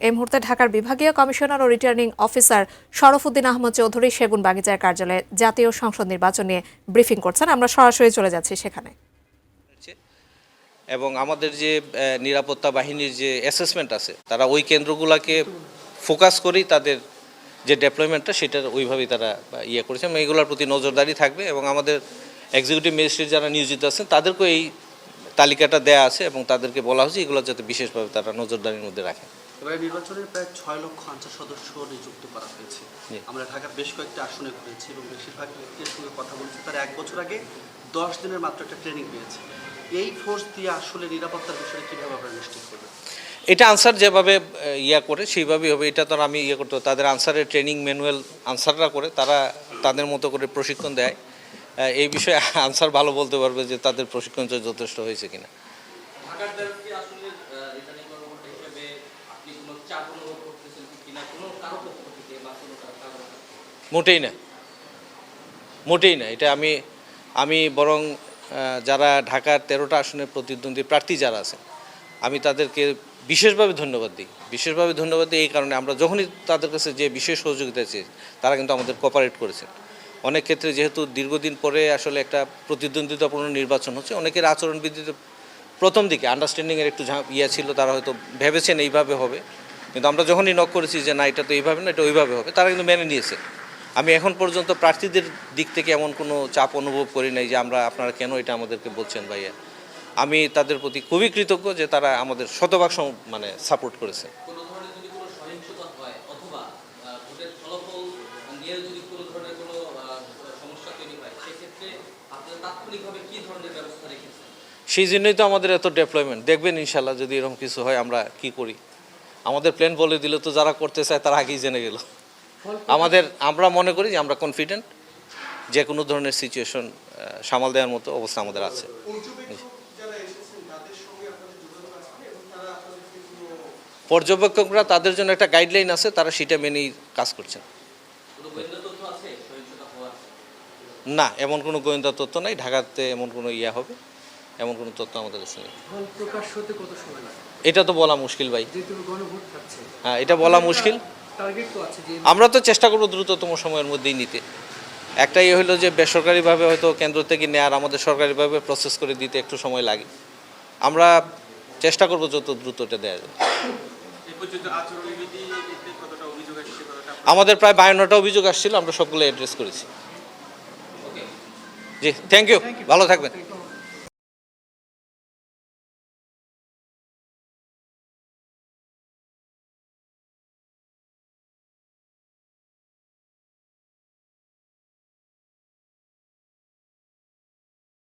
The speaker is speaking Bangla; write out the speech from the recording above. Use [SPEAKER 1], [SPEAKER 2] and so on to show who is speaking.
[SPEAKER 1] এই মুহূর্তে ঢাকার বিভাগীয় কমিশনার ও রিটার্নিং অফিসার শরফুদ্দিন আহমদ চৌধুরী সেগুনবাগিচার কার্যালয়ে জাতীয় সংসদ নির্বাচন নিয়ে ব্রিফিং করছেন। আমরা সরাসরি চলে যাচ্ছি সেখানে।
[SPEAKER 2] এবং আমাদের যে নিরাপত্তা বাহিনীর যে অ্যাসেসমেন্ট আছে, তারা ওই কেন্দ্রগুলোকে ফোকাস করেই তাদের যে ডেপ্লয়মেন্টটা সেটার ওইভাবেই তারা করেছে এবং এইগুলোর প্রতি নজরদারি থাকবে। এবং আমাদের এক্সিকিউটিভ ম্যাজিস্ট্রেট যারা নিয়োজিত আছেন তাদেরকেও এই তালিকাটা দেয়া আছে এবং তাদেরকে বলা হয়েছে এগুলো যাতে বিশেষভাবে তারা নজরদারির মধ্যে রাখে।
[SPEAKER 3] এবারে নির্বাচনের প্রায় 6 লক্ষ আনসার সদস্য নিযুক্ত করা হয়েছে। আমরা ঢাকার বেশ কয়েকটি আসনে ঘুরেছি এবং বেশিরভাগ ব্যক্তির সঙ্গে কথা বলছি, তারা 1 বছর আগে 10 দিনের মাত্র একটা ট্রেনিং পেয়েছে। এই ফোর্স দিয়ে আসলে নিরাপত্তার বিষয়ে কীভাবে আপনারা নিশ্চিত করবেন?
[SPEAKER 2] এটা আনসার যেভাবে করে সেইভাবেই হবে। এটা তো আমি করতে তাদের আনসারের ট্রেনিং ম্যানুয়াল আনসাররা করে, তারা তাদের মতো করে প্রশিক্ষণ দেয়। এই বিষয়ে আনসার ভালো বলতে পারবে যে তাদের প্রশিক্ষণটা যথেষ্ট হয়েছে কিনা। মোটেই না, মোটেই না। এটা আমি বরং যারা ঢাকার 13টা আসনের প্রতিদ্বন্দ্বী প্রার্থী যারা আছেন আমি তাদেরকে বিশেষভাবে ধন্যবাদ দিই এই কারণে আমরা যখনই তাদের কাছে যে বিশেষ সহযোগিতা চেয়ে তারা কিন্তু আমাদের কোঅপারেট করেছেন। অনেক ক্ষেত্রে যেহেতু দীর্ঘদিন পরে আসলে একটা প্রতিদ্বন্দ্বিতাপূর্ণ নির্বাচন হচ্ছে, অনেকের আচরণবিধিতে প্রথম দিকে আন্ডারস্ট্যান্ডিংয়ের একটু ছিল, তারা হয়তো ভেবেছেন এইভাবে হবে, কিন্তু আমরা যখনই নক করেছি যে না এটা তো এইভাবে না, এটা ওইভাবে হবে, তারা কিন্তু মেনে নিয়েছে। আমি এখন পর্যন্ত প্রার্থীদের দিক থেকে এমন কোনো চাপ অনুভব করি নাই যে আপনারা কেন এটা আমাদেরকে বলছেন ভাইয়া। আমি তাদের প্রতি খুবই কৃতজ্ঞ যে তারা আমাদের শতভাগ সাপোর্ট করেছে। সেই জন্যই তো আমাদের এত ডেপ্লয়মেন্ট। দেখবেন ইনশাল্লাহ যদি এরকম কিছু হয় আমরা কি করি। আমাদের প্ল্যান বলে দিলে তো যারা করতে চায় তারা আগেই জেনে গেল। আমরা মনে করি যে আমরা কনফিডেন্ট, যে কোনো ধরনের সিচুয়েশন সামাল দেওয়ার মতো অবস্থা আমাদের আছে। পর্যবেক্ষকরা তাদের জন্য একটা গাইডলাইন আছে, তারা সেটা মেনেই কাজ করছেন। না, এমন কোনো গোয়েন্দা তথ্য নাই ঢাকাতে এমন কোনো হবে, এমন কোনো তথ্য আমাদের কাছে নেই। এটা তো বলা মুশকিল ভাই। হ্যাঁ, এটা বলা মুশকিল। আমরা তো চেষ্টা করবো দ্রুততম সময়ের মধ্যেই নিতে। একটাই হলো যে বেসরকারিভাবে হয়তো কেন্দ্র থেকে নেয়ার আমাদের সরকারিভাবে প্রসেস করে দিতে একটু সময় লাগে। আমরা চেষ্টা করবো যত দ্রুত এটা দেওয়া যায়। আমাদের প্রায় 52টা অভিযোগ আসছিল, আমরা সবগুলো অ্যাড্রেস করেছি। জি, থ্যাংক ইউ, ভালো থাকবেন।